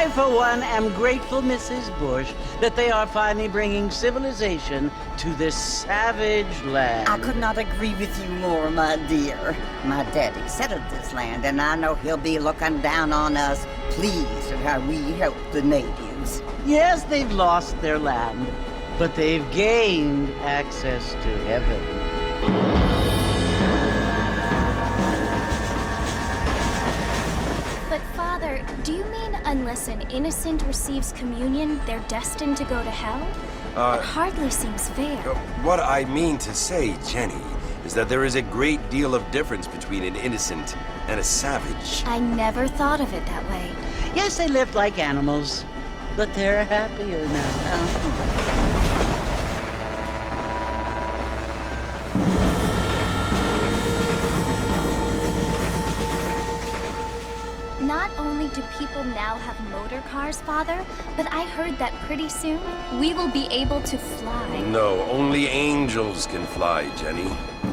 I, for one, am grateful, Mrs. Bush, that they are finally bringing civilization to this savage land. I could not agree with you more, my dear. My daddy settled this land, and I know he'll be looking down on us, pleased at how we help the natives. Yes, they've lost their land, but they've gained access to heaven. But Father, do you mean unless an innocent receives communion, they're destined to go to hell? It hardly seems fair. What I mean to say, Jenny, is that there is a great deal of difference between an innocent and a savage. I never thought of it that way. Yes, they lived like animals, but they're happier now. Not only do people now have motor cars, Father, but I heard that pretty soon we will be able to fly. No, only angels can fly, Jenny.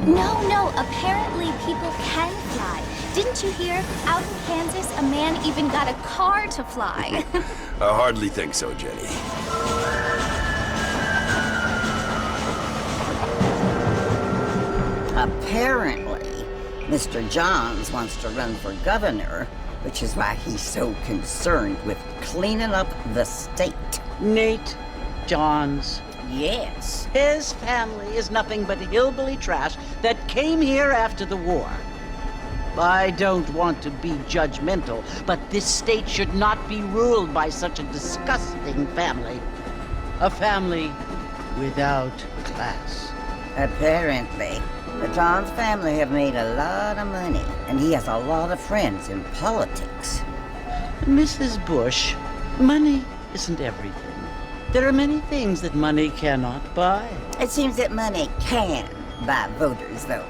No, apparently people can fly. Didn't you hear? Out in Kansas, a man even got a car to fly. I hardly think so, Jenny. Apparently, Mr. Johns wants to run for governor, which is why he's so concerned with cleaning up the state. Nate Johns. Yes. His family is nothing but hillbilly trash that came here after the war. I don't want to be judgmental, but this state should not be ruled by such a disgusting family. A family without class. Apparently, the Johns family have made a lot of money, and he has a lot of friends in politics. Mrs. Bush, money isn't everything. There are many things that money cannot buy. It seems that money can buy voters, though.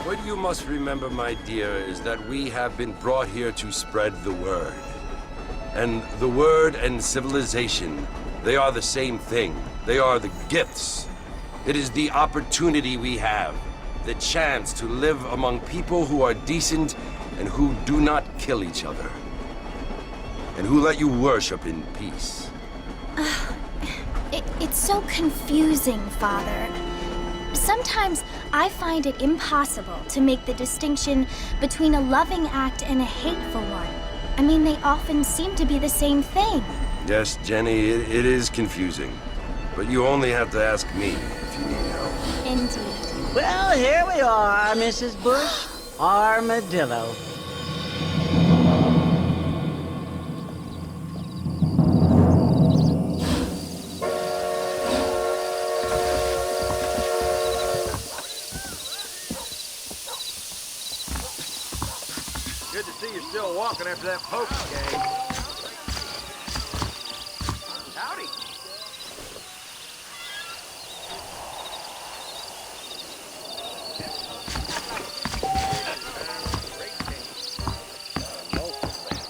What you must remember, my dear, is that we have been brought here to spread the word. And the word and civilization, they are the same thing. They are the gifts. It is the opportunity we have, the chance to live among people who are decent and who do not kill each other, and who let you worship in peace. It's so confusing, Father. Sometimes I find it impossible to make the distinction between a loving act and a hateful one. I mean, they often seem to be the same thing. Yes, Jenny, it is confusing. But you only have to ask me if you need help. Indeed. Well, here we are, Mrs. Bush. Armadillo. Good to see you still walking after that poker game. Howdy.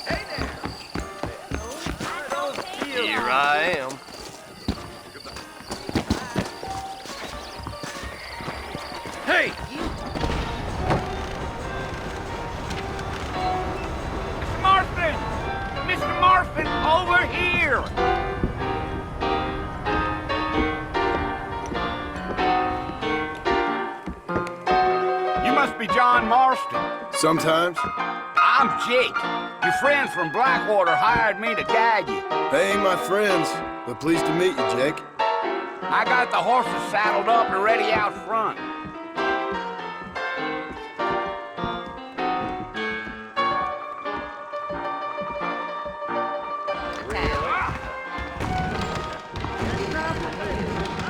Hey there. Here I am. Hey, you. Mr. Marfin, over here! You must be John Marston. Sometimes. I'm Jake. Your friends from Blackwater hired me to guide you. They ain't my friends, but pleased to meet you, Jake. I got the horses saddled up and ready out front.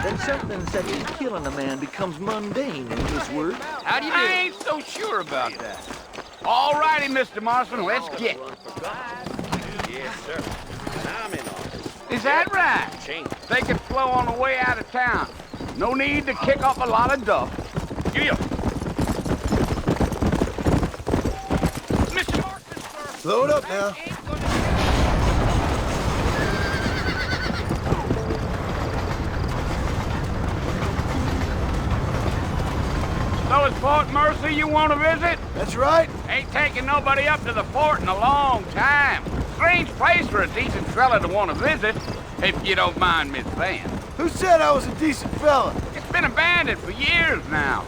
Then something such as killing a man becomes mundane in this world. How do you do? I ain't so sure about that. All righty, Mr. Marston, let's get. Yes, sir. I'm in office. Is that right? Take it slow on the way out of town. No need to kick up a lot of duff. Yeah. Mr. Marston, sir. Load up now. So it's Fort Mercy you want to visit? That's right. Ain't taking nobody up to the fort in a long time. Strange place for a decent fella to want to visit, if you don't mind me saying. Who said I was a decent fella? It's been abandoned for years now.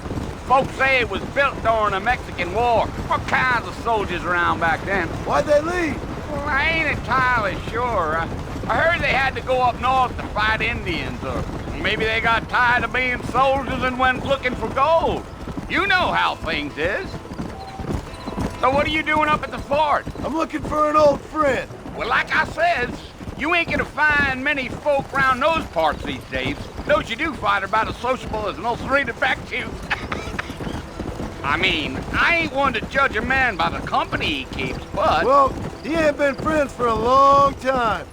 Folks say it was built during the Mexican War. What kinds of soldiers around back then? Why'd they leave? Well, I ain't entirely sure. I heard they had to go up north to fight Indians, or maybe they got tired of being soldiers and went looking for gold. You know how things is. So what are you doing up at the fort? I'm looking for an old friend. Well, like I said, you ain't gonna find many folk around those parts these days. Those you do find are about as sociable as an ulcerated back tooth. I mean, I ain't one to judge a man by the company he keeps, but... Well, he ain't been friends for a long time.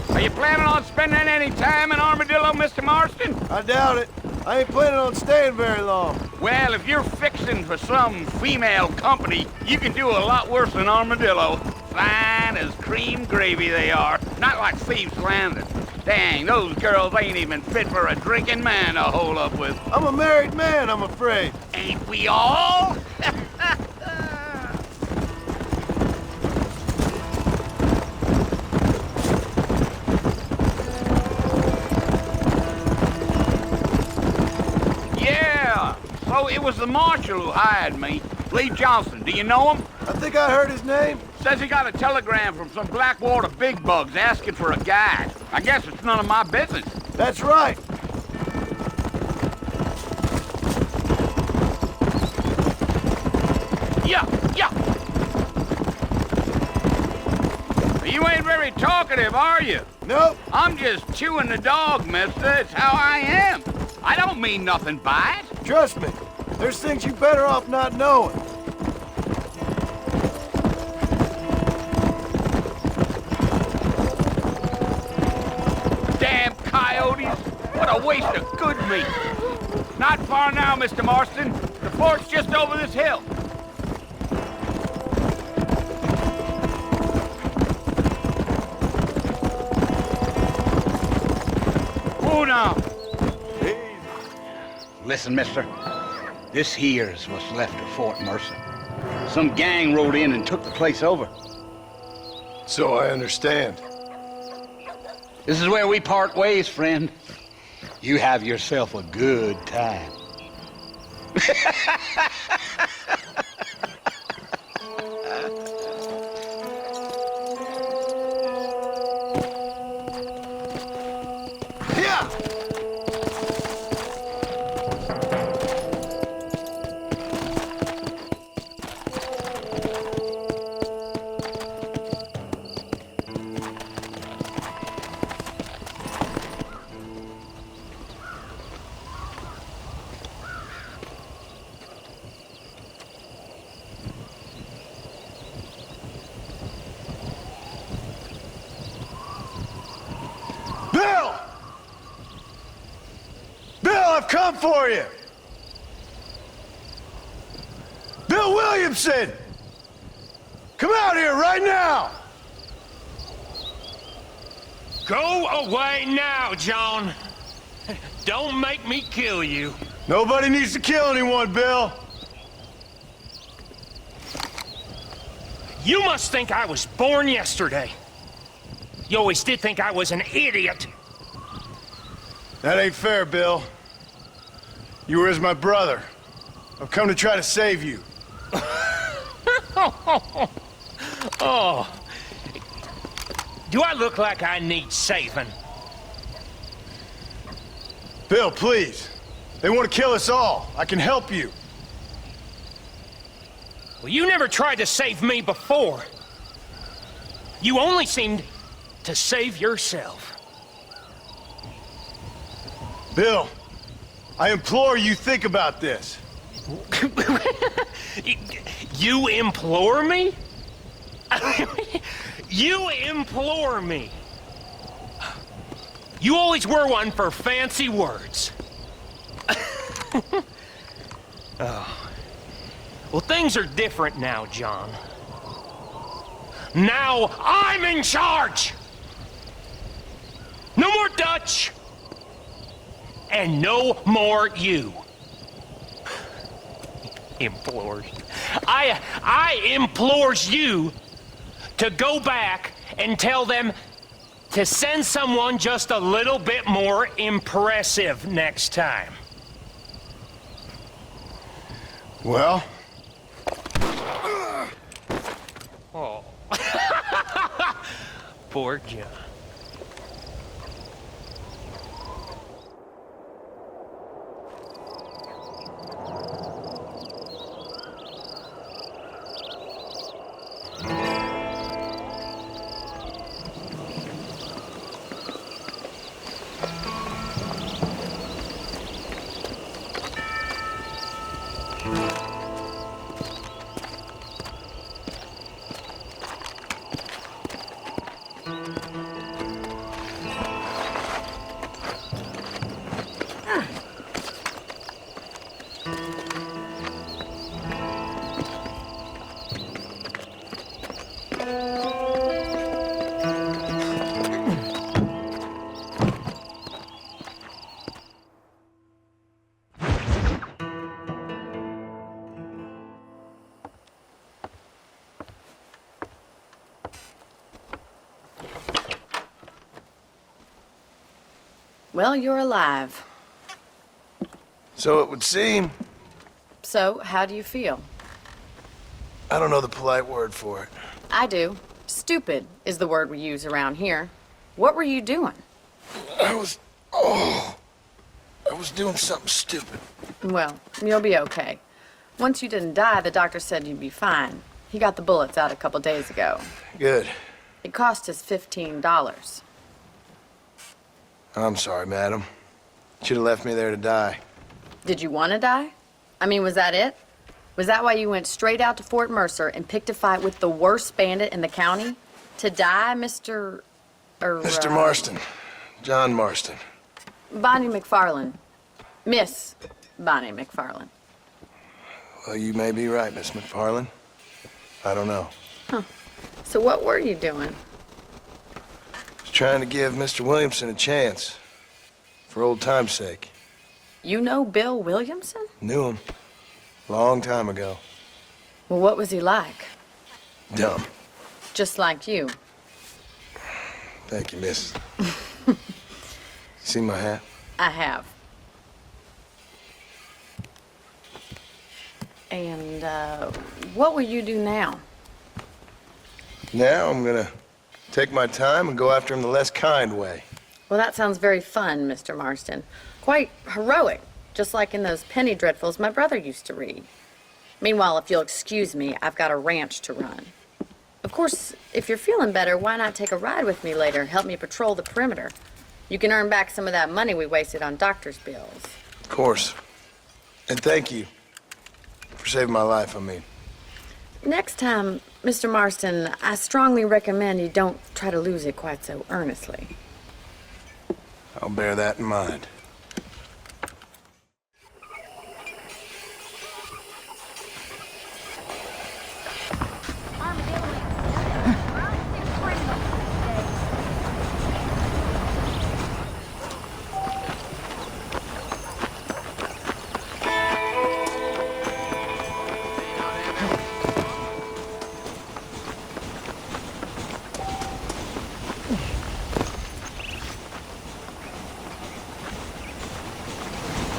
Are you planning on spending any time in Armadillo, Mr. Marston? I doubt it. I ain't planning on staying very long. Well, if you're fixing for some female company, you can do a lot worse than Armadillo. Fine as cream gravy they are. Not like Thieves Landing. Dang, those girls ain't even fit for a drinking man to hole up with. I'm a married man, I'm afraid. Ain't we all? Yeah, so it was the marshal who hired me. Lee Johnson, do you know him? I think I heard his name. Says he got a telegram from some Blackwater big bugs asking for a guide. I guess it's none of my business. That's right. Yeah. You ain't very talkative, are you? Nope. I'm just chewing the dog, mister. It's how I am. I don't mean nothing by it. Trust me. There's things you better off not knowing. Damn coyotes. What a waste of good meat. Not far now, Mr. Marston. The fort's just over this hill. Oh, now. Listen, mister. This here's what's left of Fort Mercy. Some gang rode in and took the place over. So I understand. This is where we part ways, friend. You have yourself a good time. Yeah! Bill! Bill, I've come for you! Bill Williamson! Come out here right now! Go away now, John. Don't make me kill you. Nobody needs to kill anyone, Bill. You must think I was born yesterday. You always did think I was an idiot. That ain't fair, Bill. You were as my brother. I've come to try to save you. Oh. Do I look like I need saving? Bill, please. They want to kill us all. I can help you. Well, you never tried to save me before. You only seemed to save yourself. Bill, I implore you think about this. You implore me? You implore me? You always were one for fancy words. Oh. Well, things are different now, John. Now I'm in charge! No more Dutch! And no more you. Implores. I implores you to go back and tell them to send someone just a little bit more impressive next time. Well? Oh. Poor John. Well, you're alive. So it would seem. So, how do you feel? I don't know the polite word for it. I do. Stupid is the word we use around here. What were you doing? I was doing something stupid. Well, you'll be okay. Once you didn't die, the doctor said you'd be fine. He got the bullets out a couple days ago. Good. It cost us $15. I'm sorry, madam. Should have left me there to die. Did you want to die? I mean, was that it? Was that why you went straight out to Fort Mercer and picked a fight with the worst bandit in the county? To die, Mr. Mr. Marston. John Marston. Bonnie McFarland. Miss Bonnie McFarland. Well, you may be right, Miss McFarland. I don't know. Huh. So what were you doing? Just trying to give Mr. Williamson a chance. For old time's sake. You know Bill Williamson? Knew him. Long time ago. Well, what was he like? Dumb. Just like you. Thank you, miss. See my hat? I have. And, what will you do now? Now I'm gonna take my time and go after him the less kind way. Well, that sounds very fun, Mr. Marston. Quite heroic, just like in those penny dreadfuls my brother used to read. Meanwhile, if you'll excuse me, I've got a ranch to run. Of course, if you're feeling better, why not take a ride with me later? Help me patrol the perimeter. You can earn back some of that money we wasted on doctor's bills. Of course. And thank you for saving my life, I mean. Next time, Mr. Marston, I strongly recommend you don't try to lose it quite so earnestly. I'll bear that in mind.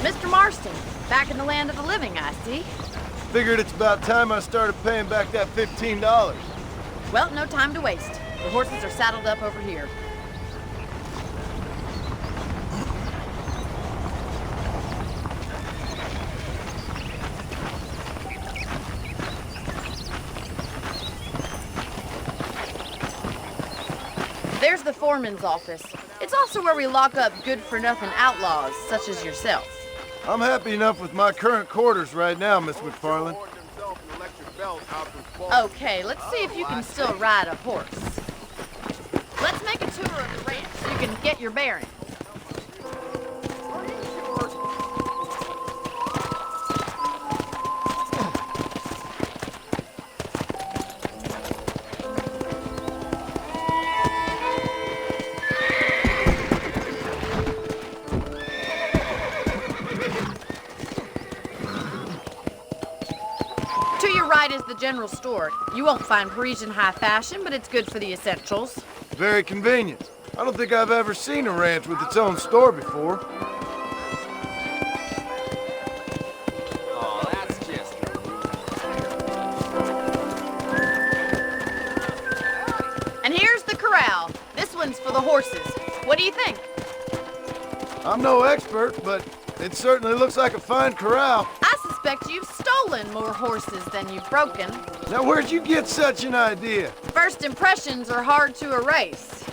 Mr. Marston, back in the land of the living, I see. Figured it's about time I started paying back that $15. Well, no time to waste. The horses are saddled up over here. There's the foreman's office. It's also where we lock up good-for-nothing outlaws, such as yourself. I'm happy enough with my current quarters right now, Miss McFarland. Okay, let's see if you can still ride a horse. Let's make a tour of the ranch so you can get your bearings. the general store. You won't find Parisian high fashion, but it's good for the essentials. Very convenient. I don't think I've ever seen a ranch with its own store before. Oh, that's just... And here's the corral. This one's for the horses. What do you think? I'm no expert, but it certainly looks like a fine corral. I suspect you've stolen more horses than you've broken. Now, where'd you get such an idea? First impressions are hard to erase.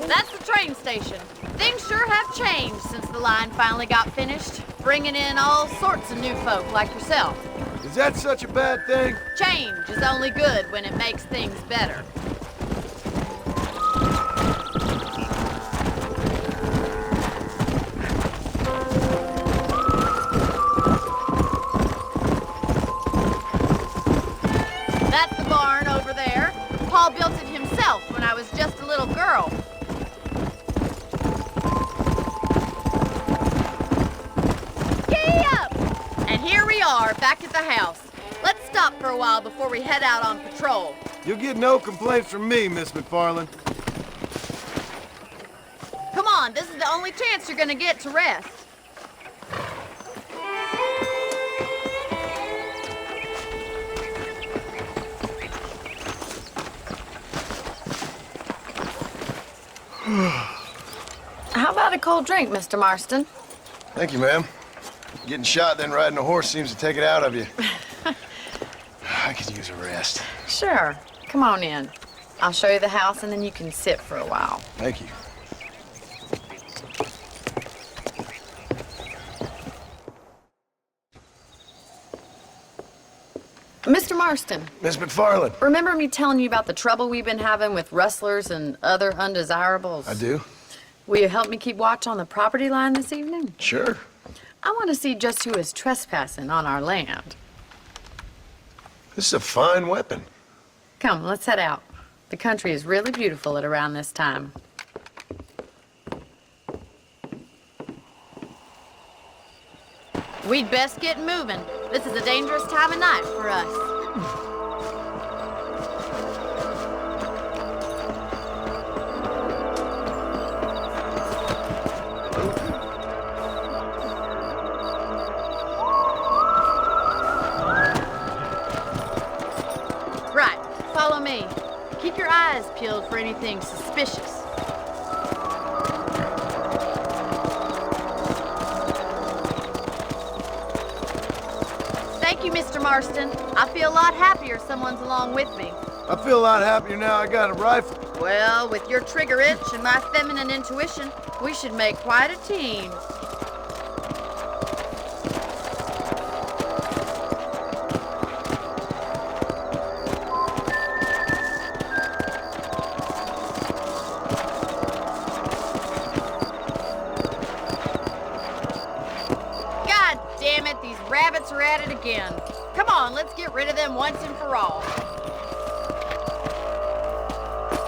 That's the train station. Things sure have changed since the line finally got finished, bringing in all sorts of new folk like yourself. Is that such a bad thing? Change is only good when it makes things better. That's the barn over there. Paul built it himself when I was just a little girl. Here we are, back at the house. Let's stop for a while before we head out on patrol. You'll get no complaints from me, Miss McFarland. Come on, this is the only chance you're gonna get to rest. How about a cold drink, Mr. Marston? Thank you, ma'am. Getting shot, then riding a horse seems to take it out of you. I could use a rest. Sure. Come on in. I'll show you the house, and then you can sit for a while. Thank you. Mr. Marston. Miss McFarland. Remember me telling you about the trouble we've been having with rustlers and other undesirables? I do. Will you help me keep watch on the property line this evening? Sure. I want to see just who is trespassing on our land. This is a fine weapon. Come, let's head out. The country is really beautiful at around this time. We'd best get moving. This is a dangerous time of night for us. Right, follow me. Keep your eyes peeled for anything suspicious. Thank you, Mr. Marston. I feel a lot happier someone's along with me. I feel a lot happier now I got a rifle. Well, with your trigger itch and my feminine intuition, we should make quite a team. God damn it, these rabbits are at it again. Come on, let's get rid of them once and for all.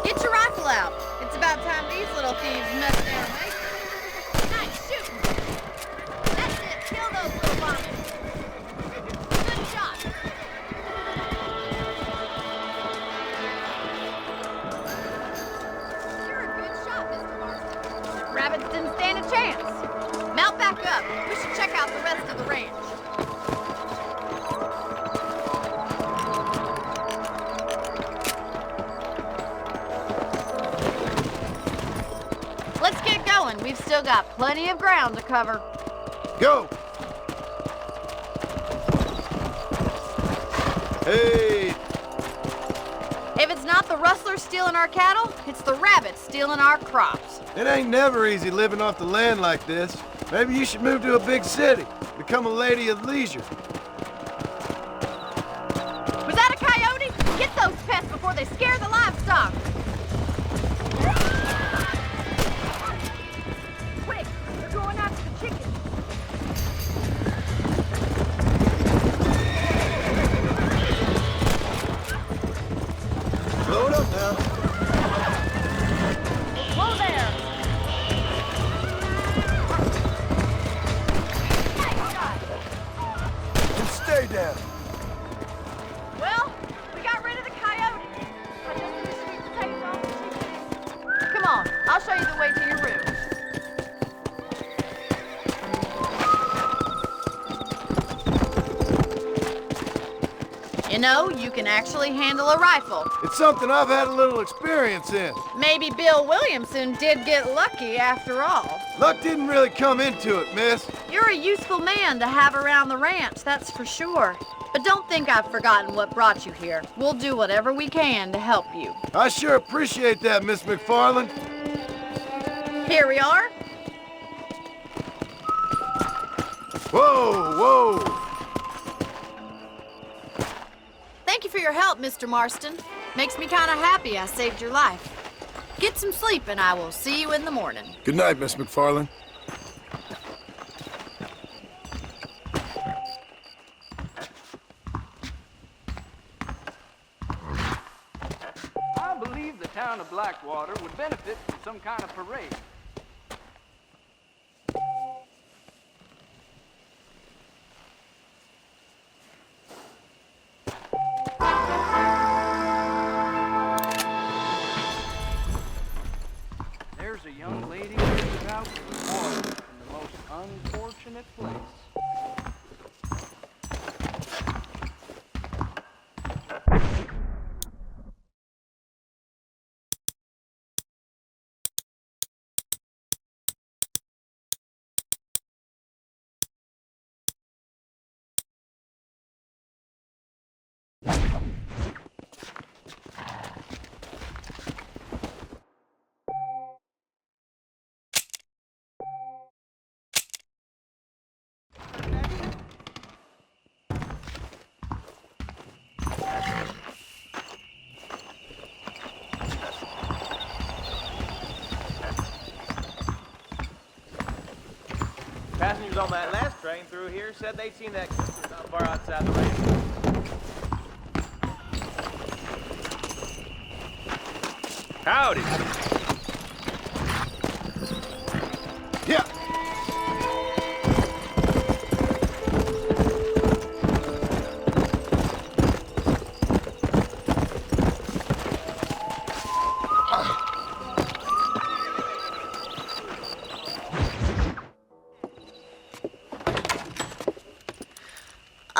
Get your rifle out. It's about time these little thieves messed their makeup. Nice shooting. That's it. Kill those little bombers. Good shot. You're a good shot, Mr. Marston. Rabbits didn't stand a chance. Mount back up. We should check out the rest of the ranch. Let's get going. We've still got plenty of ground to cover. Go! Hey! If it's not the rustlers stealing our cattle, it's the rabbits stealing our crops. It ain't never easy living off the land like this. Maybe you should move to a big city. Become a lady of leisure. Was that a coyote? Get those pests before they scare the livestock. Quick, they're going after the chickens. Blow it up now. Whoa there. Nice shot. You know, you can actually handle a rifle. It's something I've had a little experience in. Maybe Bill Williamson did get lucky after all. Luck didn't really come into it, miss. You're a useful man to have around the ranch, that's for sure. But don't think I've forgotten what brought you here. We'll do whatever we can to help you. I sure appreciate that, Miss McFarland. Here we are. Whoa, whoa. Thank you for your help, Mr. Marston. Makes me kind of happy I saved your life. Get some sleep and I will see you in the morning. Good night, Miss McFarland. I believe the town of Blackwater would benefit from some kind of parade. There's a young lady who's out with water in the most unfortunate place. Passengers on that last train through here said they'd seen that creature not far outside the range. Howdy. Yeah.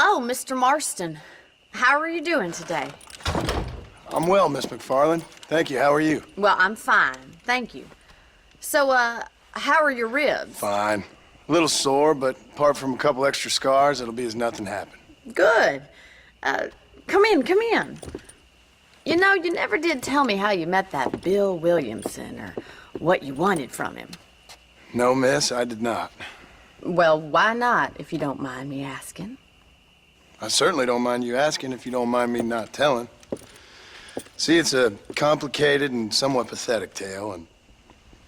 Oh, Mr. Marston. How are you doing today? I'm well, Miss McFarland. Thank you. How are you? Well, I'm fine. Thank you. So, how are your ribs? Fine. A little sore, but apart from a couple extra scars, it'll be as nothing happened. Good. Come in. You know, you never did tell me how you met that Bill Williamson or what you wanted from him. No, miss, I did not. Well, why not, if you don't mind me asking? I certainly don't mind you asking if you don't mind me not telling. See, it's a complicated and somewhat pathetic tale, and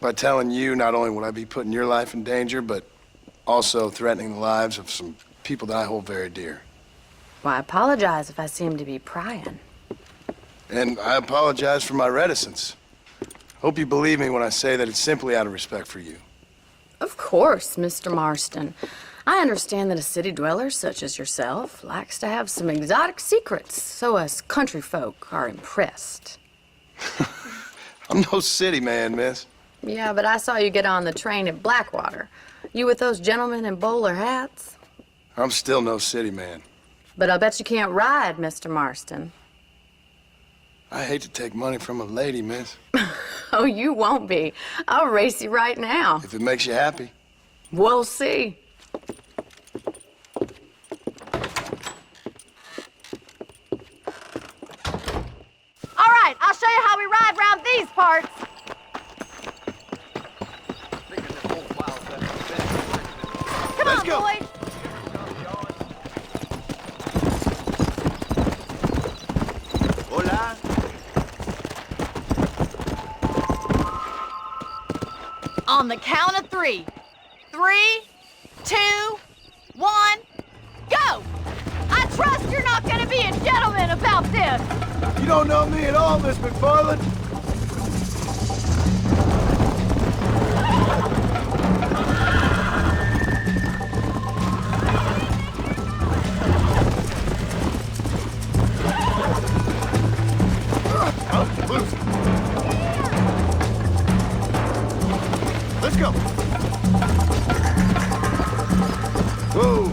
by telling you, not only would I be putting your life in danger, but also threatening the lives of some people that I hold very dear. Well, I apologize if I seem to be prying. And I apologize for my reticence. Hope you believe me when I say that it's simply out of respect for you. Of course, Mr. Marston. I understand that a city dweller such as yourself likes to have some exotic secrets, so us country folk are impressed. I'm no city man, miss. Yeah, but I saw you get on the train at Blackwater. You with those gentlemen in bowler hats? I'm still no city man. But I bet you can't ride, Mr. Marston. I hate to take money from a lady, miss. Oh, you won't be. I'll race you right now. If it makes you happy. We'll see. All right, I'll show you how we ride round these parts. Come Let's on, go. boys. Hola. On the count of 3. 3, 2, 1, go! I trust you're not gonna be a gentleman about this. You don't know me at all, Miss McFarland. Loose. Let's go. Whoa.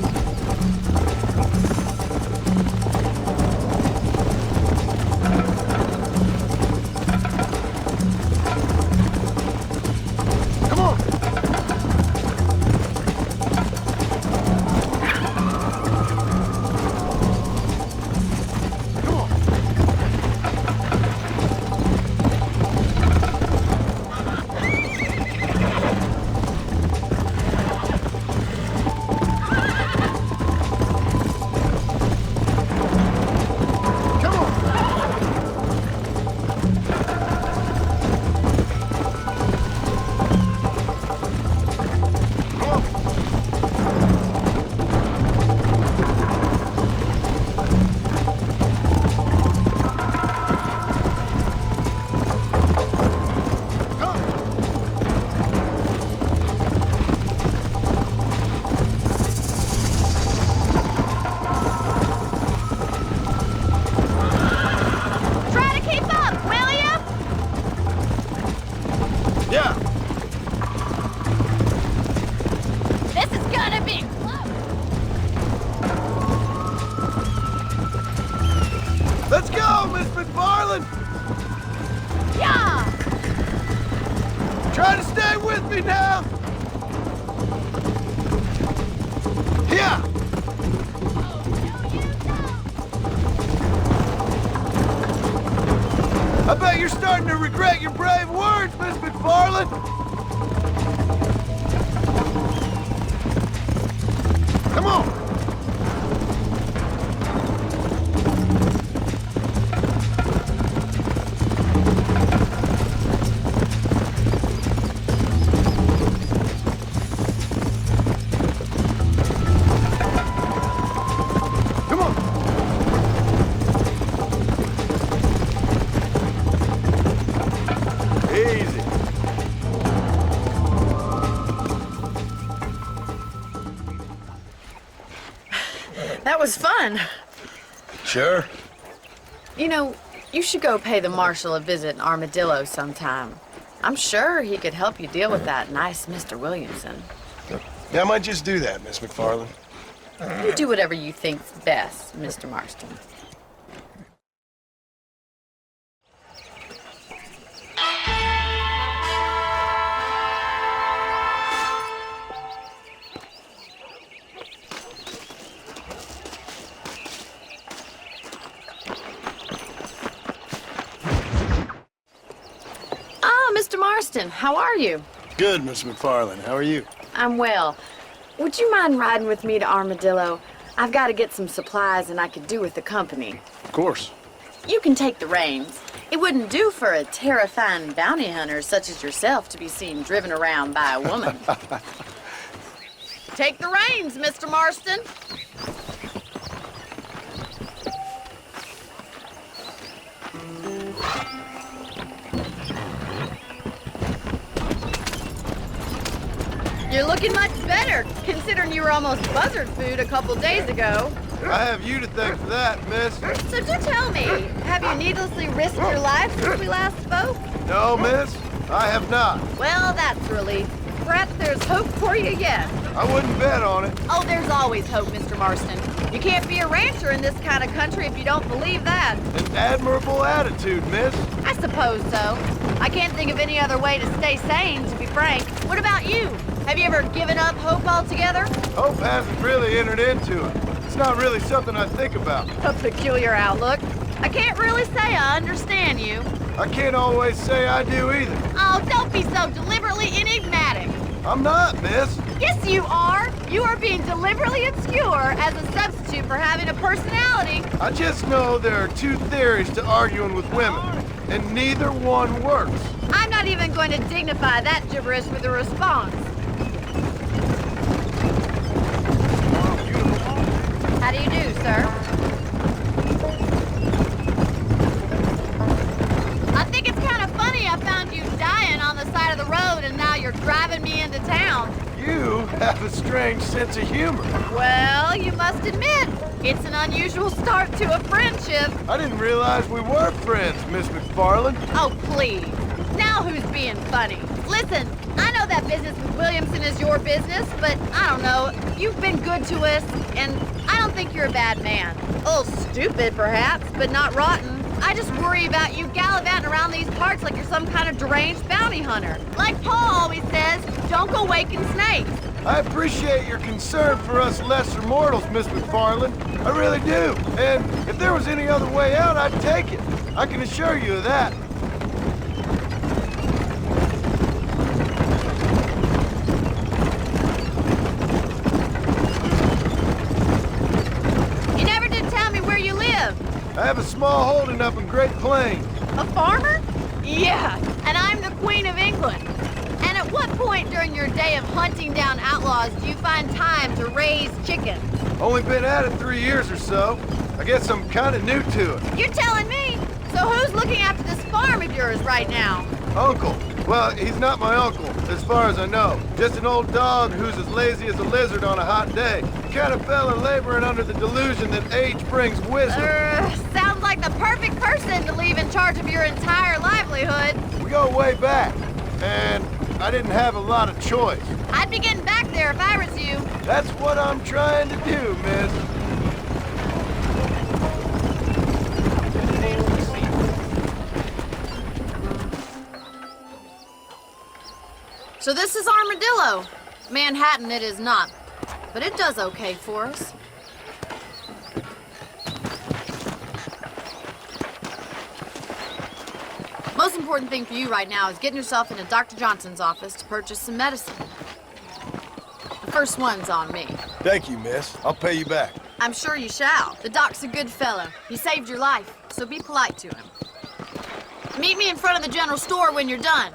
Let's go, Miss McFarland! Yeah! Try to stay with me now! Yeah! I bet you're starting to regret your brave words, Miss McFarland! Come on! Come on! Easy. That was fun. Sure. You know, you should go pay the marshal a visit in Armadillo sometime. I'm sure he could help you deal with that nice Mr. Williamson. Yeah, I might just do that, Miss McFarland. You do whatever you think's best, Mr. Marston. Mr. Marston, how are you? Good, Miss McFarland. How are you? I'm well. Would you mind riding with me to Armadillo? I've got to get some supplies and I could do with the company. Of course. You can take the reins. It wouldn't do for a terrifying bounty hunter such as yourself to be seen driven around by a woman. Take the reins, Mr. Marston. You're looking much better, considering you were almost buzzard food a couple days ago. I have you to thank for that, miss. So do tell me, have you needlessly risked your life since we last spoke? No, miss, I have not. Well, that's a relief. Perhaps there's hope for you yet. I wouldn't bet on it. Oh, there's always hope, Mr. Marston. You can't be a rancher in this kind of country if you don't believe that. An admirable attitude, miss. I suppose so. I can't think of any other way to stay sane, to be frank. What about you? Have you ever given up hope altogether? Hope hasn't really entered into it. It's not really something I think about. A peculiar outlook. I can't really say I understand you. I can't always say I do either. Oh, don't be so deliberately enigmatic. I'm not, miss. Yes, you are. You are being deliberately obscure as a substitute for having a personality. I just know there are two theories to arguing with women, and neither one works. I'm not even going to dignify that gibberish with a response. How do you do, sir? I think it's kind of funny I found you dying on the side of the road and now you're driving me into town. You have a strange sense of humor. Well, you must admit, it's an unusual start to a friendship. I didn't realize we were friends, Miss McFarland. Oh, please. Now who's being funny? Listen, I know that business with Williamson is your business, but I don't know. You've been good to us, and I don't think you're a bad man. A little stupid, perhaps, but not rotten. I just worry about you gallivanting around these parts like you're some kind of deranged bounty hunter. Like Paul always says, don't go waking snakes. I appreciate your concern for us lesser mortals, Miss McFarland. I really do. And if there was any other way out, I'd take it. I can assure you of that. You never did tell me where you live. I have a small holding up in Great Plains. A farmer? Yeah, and I'm the Queen of England. And at what point during your day of hunting down outlaws do you find time to raise chickens? Only been at it 3 years or so. I guess I'm kind of new to it. You're telling me? So who's looking after this farm of yours right now? Uncle. Well, he's not my uncle, as far as I know. Just an old dog who's as lazy as a lizard on a hot day. The kind of fella laboring under the delusion that age brings wisdom. Sounds like the perfect person to leave in charge of your entire livelihood. We go way back, and I didn't have a lot of choice. I'd be getting back there if I was you. That's what I'm trying to do, miss. So this is Armadillo. Manhattan it is not, but it does okay for us. Most important thing for you right now is getting yourself into Dr. Johnson's office to purchase some medicine. The first one's on me. Thank you, miss. I'll pay you back. I'm sure you shall. The doc's a good fellow. He saved your life, so be polite to him. Meet me in front of the general store when you're done.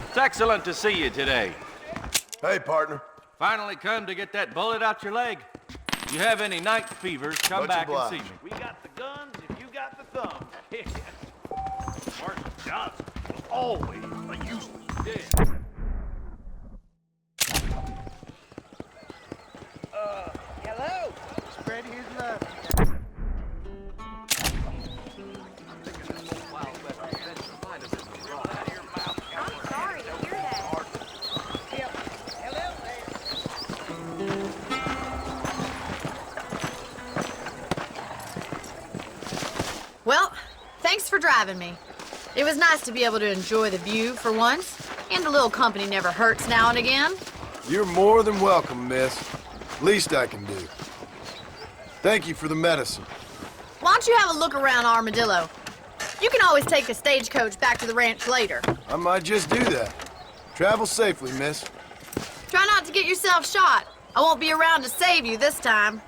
It's excellent to see you today. Hey, partner. Finally come to get that bullet out your leg. You have any night fevers, come Much back obliged. and see me. We got the guns if you got the thumbs. Marshal Johnson was always a useless dead. Hello. Spread his love. I'm sorry to hear that. Hello there. Well, thanks for driving me. It was nice to be able to enjoy the view for once, and a little company never hurts now and again. You're more than welcome, miss. Least I can do. Thank you for the medicine. Why don't you have a look around Armadillo? You can always take a stagecoach back to the ranch later. I might just do that. Travel safely, miss. Try not to get yourself shot. I won't be around to save you this time.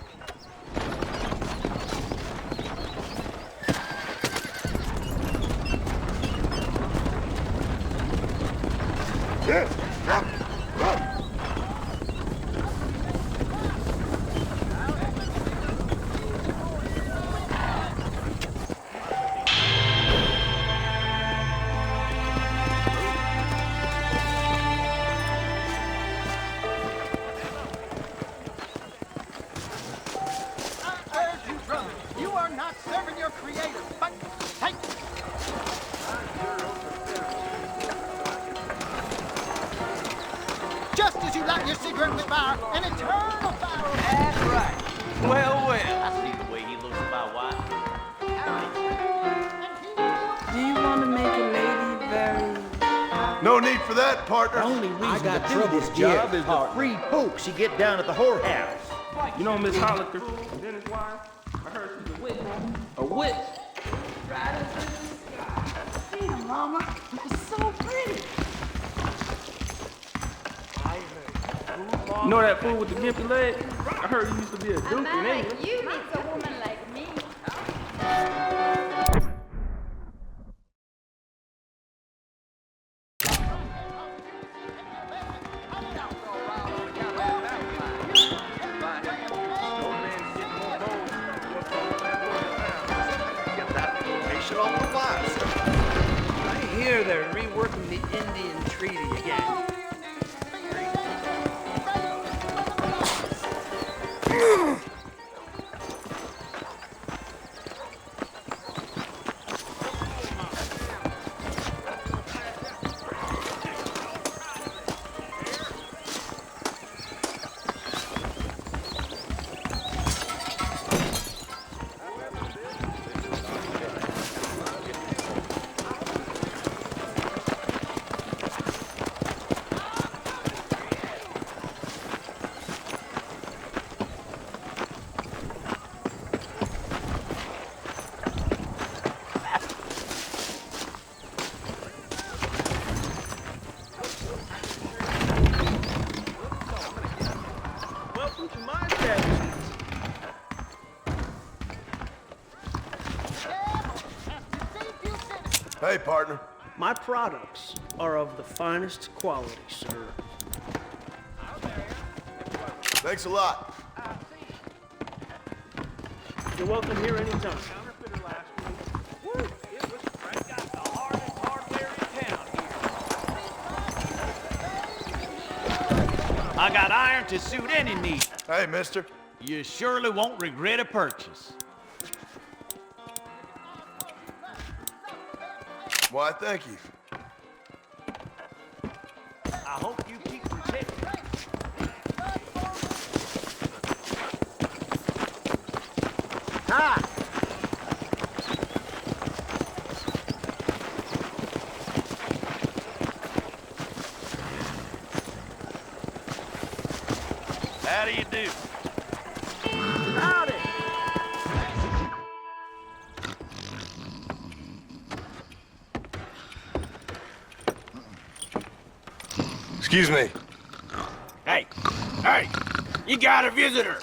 You are not serving your creator. But take. Just as you light your cigarette with fire, an eternal fire. That's right. Well, I see the way he looks at my wife. Do you want to make a lady very... No need for that, partner. The only reason to do this job is the free pokes you get down at the whorehouse. You know Miss Hollister, Dennis' wife? I heard she's a witch. A witch? Damn, Mama, you're so pretty. You know that fool with the gimpy leg? I heard he used to be a duke in England. You need a woman like me. Get that location on the list. I hear they're reworking the Indian Treaty again. Welcome to my establishment. Hey, partner. My products are of the finest quality, sir. Thanks a lot. You're welcome here anytime. I got iron to suit any need. Hey, mister. You surely won't regret a purchase. Why, thank you. I hope you keep How do you do? Howdy. Excuse me. Hey, hey, you got a visitor.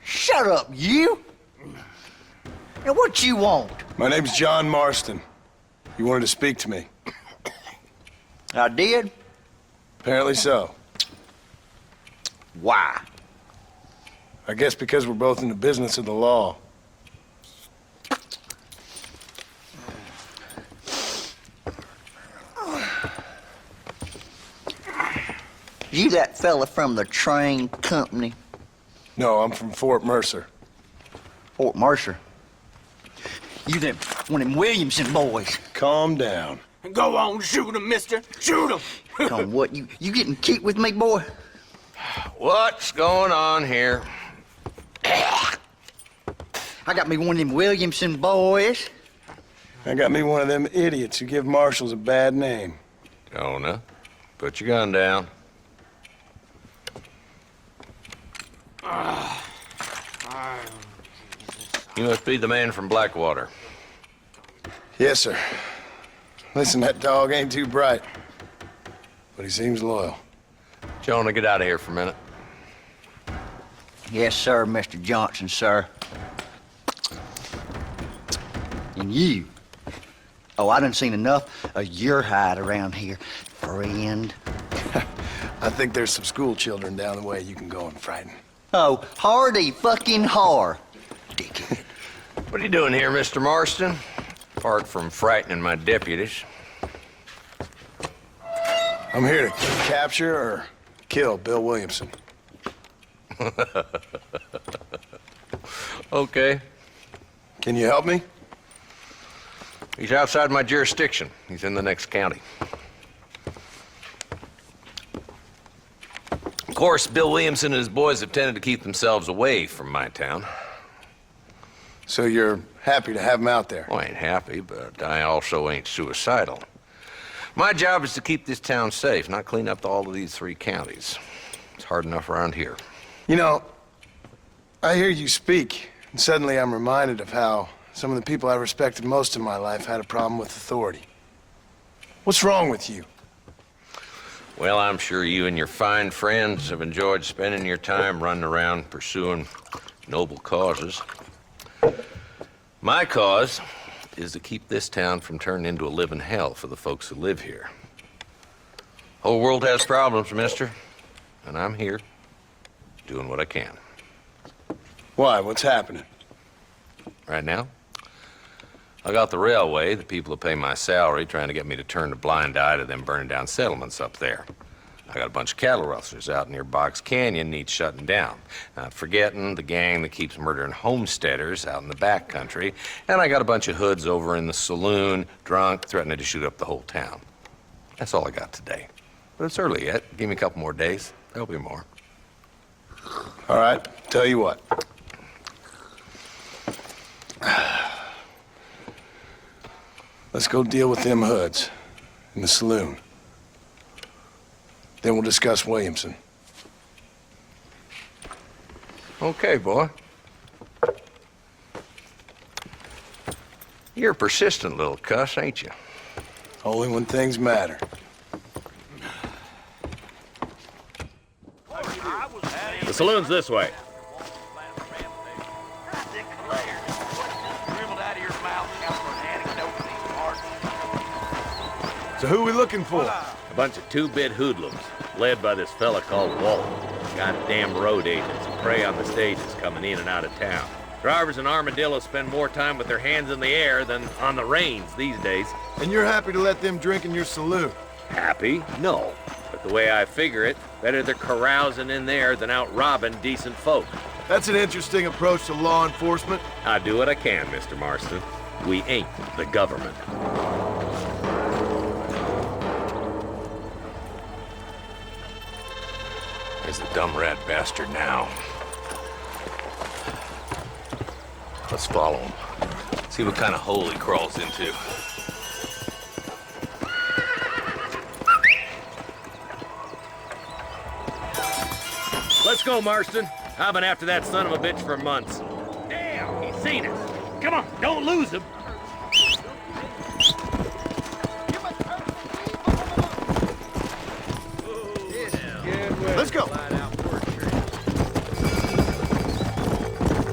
Shut up, you! And what you want? My name's John Marston. You wanted to speak to me. I did? Apparently so. Why? I guess because we're both in the business of the law. You that fella from the train company? No, I'm from Fort Mercer. Fort Mercer? You them one of them Williamson boys? Calm down. Go on, shoot him, mister. Shoot him. On what? You getting cute with me, boy? What's going on here? I got me one of them Williamson boys. I got me one of them idiots who give marshals a bad name. Jonah, put your gun down. You must be the man from Blackwater. Yes, sir. Listen, that dog ain't too bright, but he seems loyal. Jonah, get out of here for a minute. Yes, sir, Mr. Johnson, sir. And you. Oh, I done seen enough of your hide around here, friend. I think there's some school children down the way you can go and frighten. Oh, hardy fucking har. Dickhead. What are you doing here, Mr. Marston? Apart from frightening my deputies. I'm here to capture or kill Bill Williamson. Okay. Can you help me? He's outside my jurisdiction. He's in the next county. Of course, Bill Williamson and his boys have tended to keep themselves away from my town. So you're happy to have him out there? Well, I ain't happy, but I also ain't suicidal. My job is to keep this town safe, not clean up all of these 3 counties. It's hard enough around here. You know, I hear you speak, and suddenly I'm reminded of how some of the people I respected most in my life had a problem with authority. What's wrong with you? Well, I'm sure you and your fine friends have enjoyed spending your time running around pursuing noble causes. My cause is to keep this town from turning into a living hell for the folks who live here. Whole world has problems, mister, and I'm here doing what I can. Why? What's happening? Right now, I got the railway, the people who pay my salary, trying to get me to turn a blind eye to them burning down settlements up there. I got a bunch of cattle rustlers out near Box Canyon needs shutting down. Not forgetting the gang that keeps murdering homesteaders out in the back country. And I got a bunch of hoods over in the saloon, drunk, threatening to shoot up the whole town. That's all I got today. But it's early yet. Give me a couple more days. There'll be more. All right, tell you what. Let's go deal with them hoods in the saloon. Then we'll discuss Williamson. Okay, boy. You're a persistent little cuss, ain't you? Only when things matter. The saloon's this way. So who are we looking for? A bunch of 2-bit hoodlums, led by this fella called Walt. Goddamn road agents who prey on the stages coming in and out of town. Drivers in Armadillo spend more time with their hands in the air than on the reins these days. And you're happy to let them drink in your saloon? Happy? No. But the way I figure it, better they're carousing in there than out robbing decent folk. That's an interesting approach to law enforcement. I do what I can, Mr. Marston. We ain't the government. There's the dumb rat bastard now. Let's follow him. See what kind of hole he crawls into. Let's go, Marston. I've been after that son of a bitch for months. Damn, he's seen us. Come on, don't lose him. Let's go.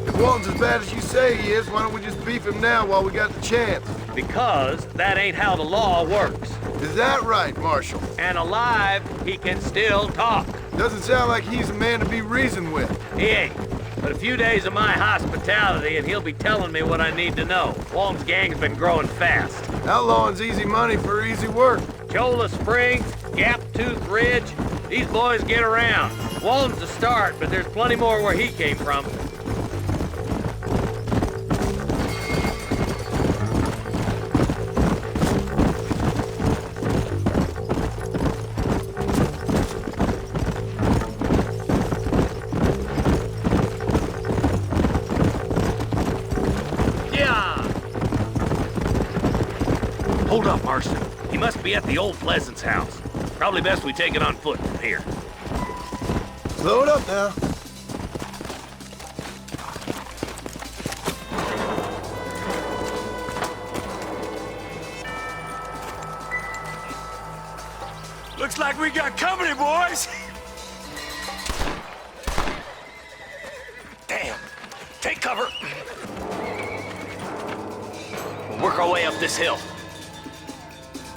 If Walton's as bad as you say he is, why don't we just beef him now while we got the chance? Because that ain't how the law works. Is that right, Marshal? And alive, he can still talk. Doesn't sound like he's a man to be reasoned with. He ain't. But a few days of my hospitality and he'll be telling me what I need to know. Walton's gang's been growing fast. Outlawing's easy money for easy work. Cholla Springs, Gap Tooth Ridge, these boys get around. Walton's a start, but there's plenty more where he came from. Hold up, Marston. He must be at the old Pleasance house. Probably best we take it on foot from here. Slow it up now. Looks like we got company, boys. Damn. Take cover. We'll work our way up this hill.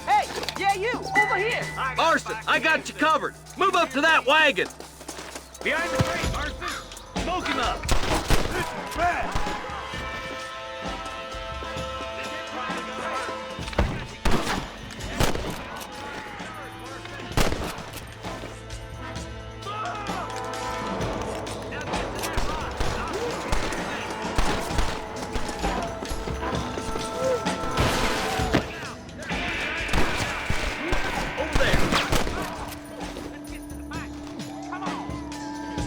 Hey, yeah, you, over here. Marston, I got you covered. Move up to that wagon. Behind the crate, Marston. Smoke him up.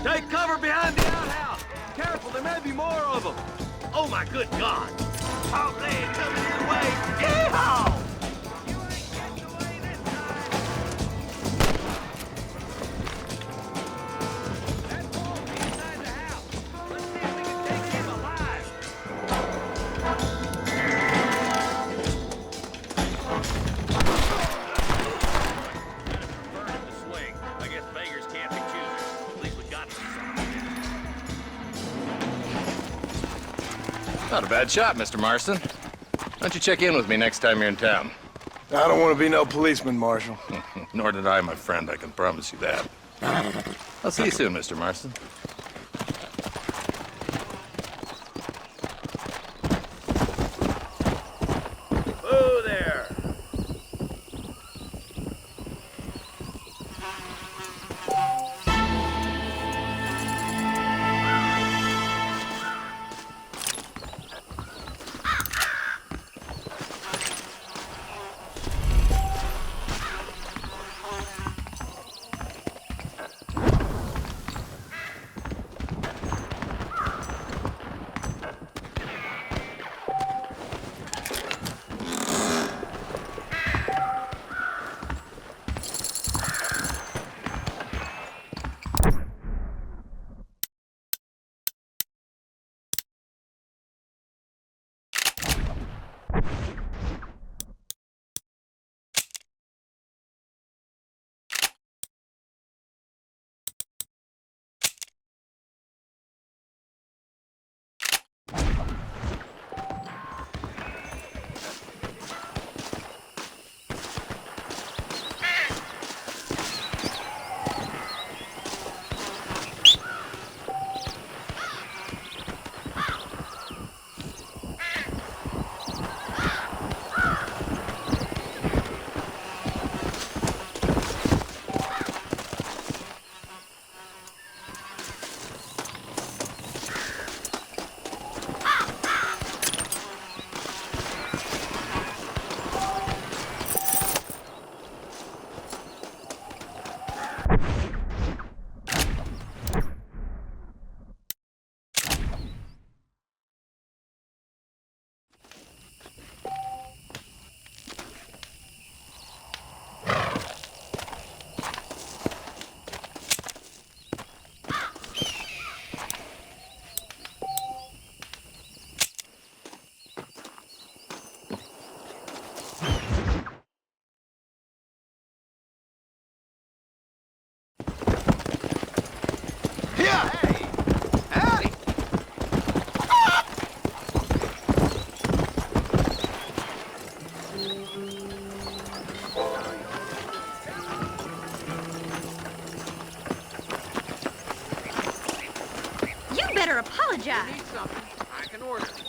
Take cover behind the outhouse. Careful, there may be more of them. Oh my good God. Oh, they ain't coming your way. Yeehaw! You ain't getting away this time. That won't be inside the house. Let's see if we can take him alive. Burn him to swing. I guess beggars can't be choosers. At least we got to. Not a bad shot, Mr. Marston. Why don't you check in with me next time you're in town? I don't want to be no policeman, Marshal. Nor did I, my friend. I can promise you that. I'll see you soon, Mr. Marston. Whoa there. better apologize. Need something? I can order.